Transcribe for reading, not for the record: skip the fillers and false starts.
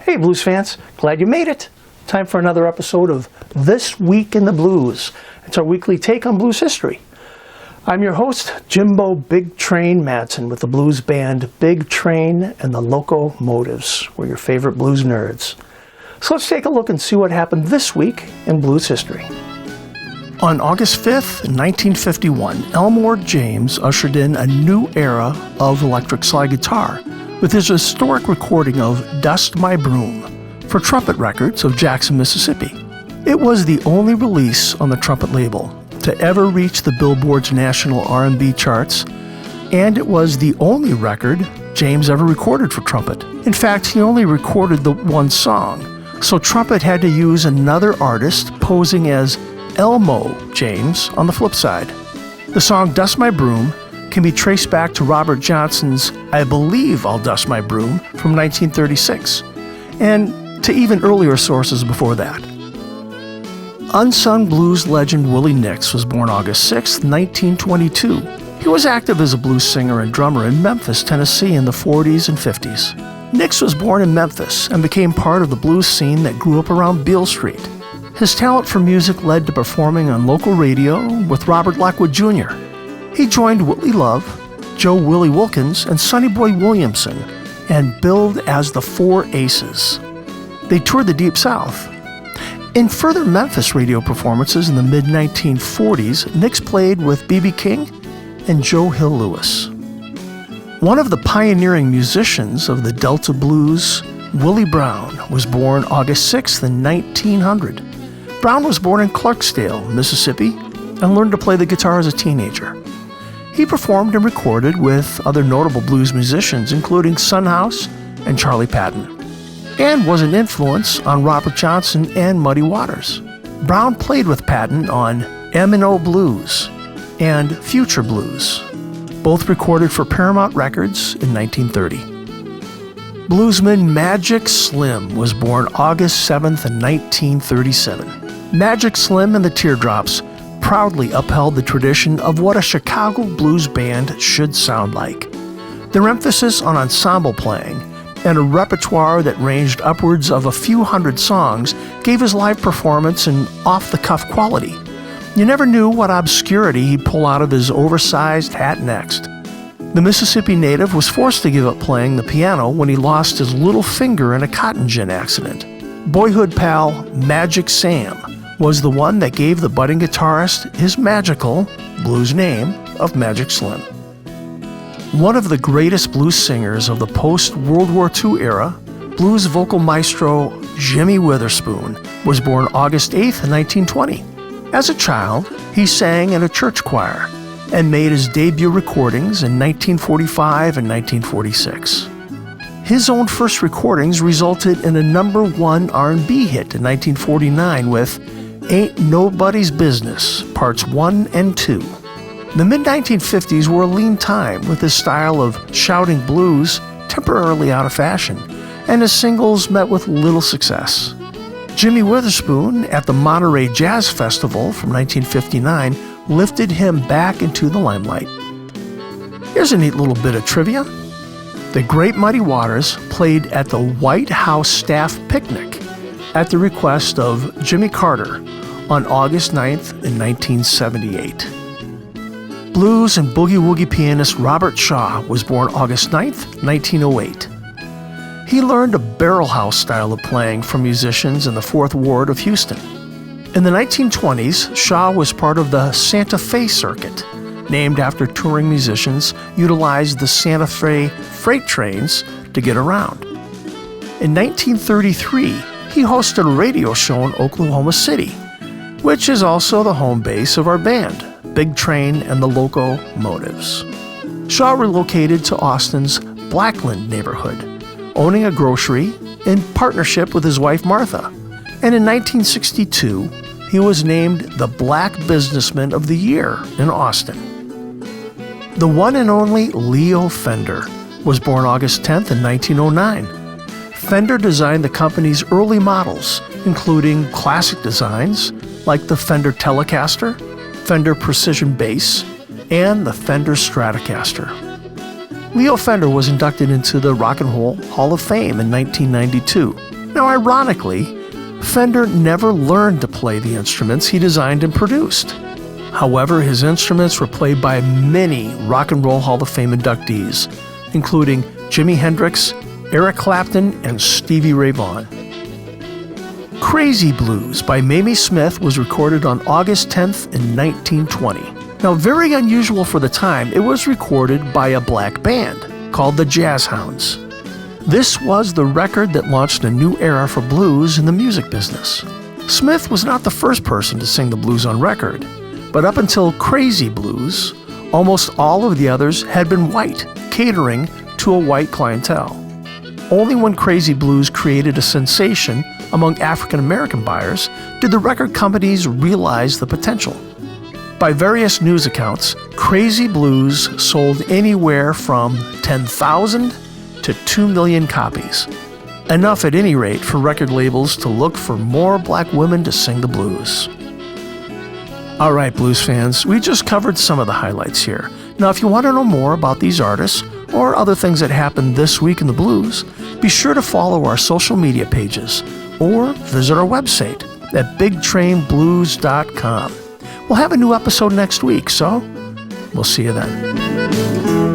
Hey blues fans, glad you made it. Time for another episode of This Week in the Blues. It's our weekly take on blues history. I'm your host, Jimbo Big Train Madsen with the blues band Big Train and the Locomotives. We're your favorite blues nerds. So let's take a look and see what happened this week in blues history. On August 5th, 1951, Elmore James ushered in a new era of electric slide guitar with his historic recording of Dust My Broom for Trumpet Records of Jackson, Mississippi. It was the only release on the Trumpet label to ever reach the Billboard's national R&B charts, and it was the only record James ever recorded for trumpet. In fact, he only recorded the one song, so Trumpet had to use another artist posing as Elmore James on the flip side. The song Dust My Broom can be traced back to Robert Johnson's I Believe I'll Dust My Broom from 1936, and to even earlier sources before that. Unsung blues legend Willie Nix was born August 6, 1922. He was active as a blues singer and drummer in Memphis, Tennessee in the 40s and 50s. Nix was born in Memphis and became part of the blues scene that grew up around Beale Street. His talent for music led to performing on local radio with Robert Lockwood Jr. He joined Whitley Love, Joe Willie Wilkins, and Sonny Boy Williamson and billed as the Four Aces. They toured the Deep South. In further Memphis radio performances in the mid-1940s, Nix played with B.B. King and Joe Hill Lewis. One of the pioneering musicians of the Delta Blues, Willie Brown, was born August 6th in 1900. Brown was born in Clarksdale, Mississippi, and learned to play the guitar as a teenager. He performed and recorded with other notable blues musicians, including Son House and Charlie Patton, and was an influence on Robert Johnson and Muddy Waters. Brown played with Patton on M&O Blues and Future Blues, both recorded for Paramount Records in 1930. Bluesman Magic Slim was born August 7th in 1937. Magic Slim and the Teardrops proudly upheld the tradition of what a Chicago blues band should sound like. Their emphasis on ensemble playing and a repertoire that ranged upwards of a few hundred songs gave his live performance an off-the-cuff quality. You never knew what obscurity he'd pull out of his oversized hat next. The Mississippi native was forced to give up playing the piano when he lost his little finger in a cotton gin accident. Boyhood pal Magic Sam was the one that gave the budding guitarist his magical blues name of Magic Slim. One of the greatest blues singers of the post-World War II era, blues vocal maestro Jimmy Witherspoon was born August 8th, 1920. As a child, he sang in a church choir and made his debut recordings in 1945 and 1946. His own first recordings resulted in a #1 R&B hit in 1949 with Ain't Nobody's Business, Parts 1 and 2. The mid-1950s were a lean time with his style of shouting blues temporarily out of fashion, and his singles met with little success. Jimmy Witherspoon at the Monterey Jazz Festival from 1959 lifted him back into the limelight. Here's a neat little bit of trivia. The great Muddy Waters played at the White House staff picnic at the request of Jimmy Carter on August 9th in 1978. Blues and boogie-woogie pianist Robert Shaw was born August 9th, 1908. He learned a barrel house style of playing from musicians in the 4th Ward of Houston. In the 1920s, Shaw was part of the Santa Fe Circuit, named after touring musicians utilized the Santa Fe freight trains to get around. In 1933, he hosted a radio show in Oklahoma City, which is also the home base of our band, Big Train and the Locomotives. Shaw relocated to Austin's Blackland neighborhood, owning a grocery in partnership with his wife Martha, and in 1962, he was named the Black Businessman of the Year in Austin. The one and only Leo Fender was born August 10th in 1909. Fender designed the company's early models, including classic designs like the Fender Telecaster, Fender Precision Bass, and the Fender Stratocaster. Leo Fender was inducted into the Rock and Roll Hall of Fame in 1992. Now, ironically, Fender never learned to play the instruments he designed and produced. However, his instruments were played by many Rock and Roll Hall of Fame inductees, including Jimi Hendrix, Eric Clapton, and Stevie Ray Vaughan. Crazy Blues by Mamie Smith was recorded on August 10th in 1920. Now, very unusual for the time, it was recorded by a black band called the Jazz Hounds. This was the record that launched a new era for blues in the music business. Smith was not the first person to sing the blues on record, but up until Crazy Blues, almost all of the others had been white, catering to a white clientele. Only when Crazy Blues created a sensation among African American buyers did the record companies realize the potential. By various news accounts, Crazy Blues sold anywhere from 10,000 to 2 million copies. Enough at any rate for record labels to look for more black women to sing the blues. All right, blues fans, we just covered some of the highlights here. Now, if you want to know more about these artists or other things that happened this week in the blues, be sure to follow our social media pages or visit our website at bigtrainblues.com. We'll have a new episode next week, so we'll see you then.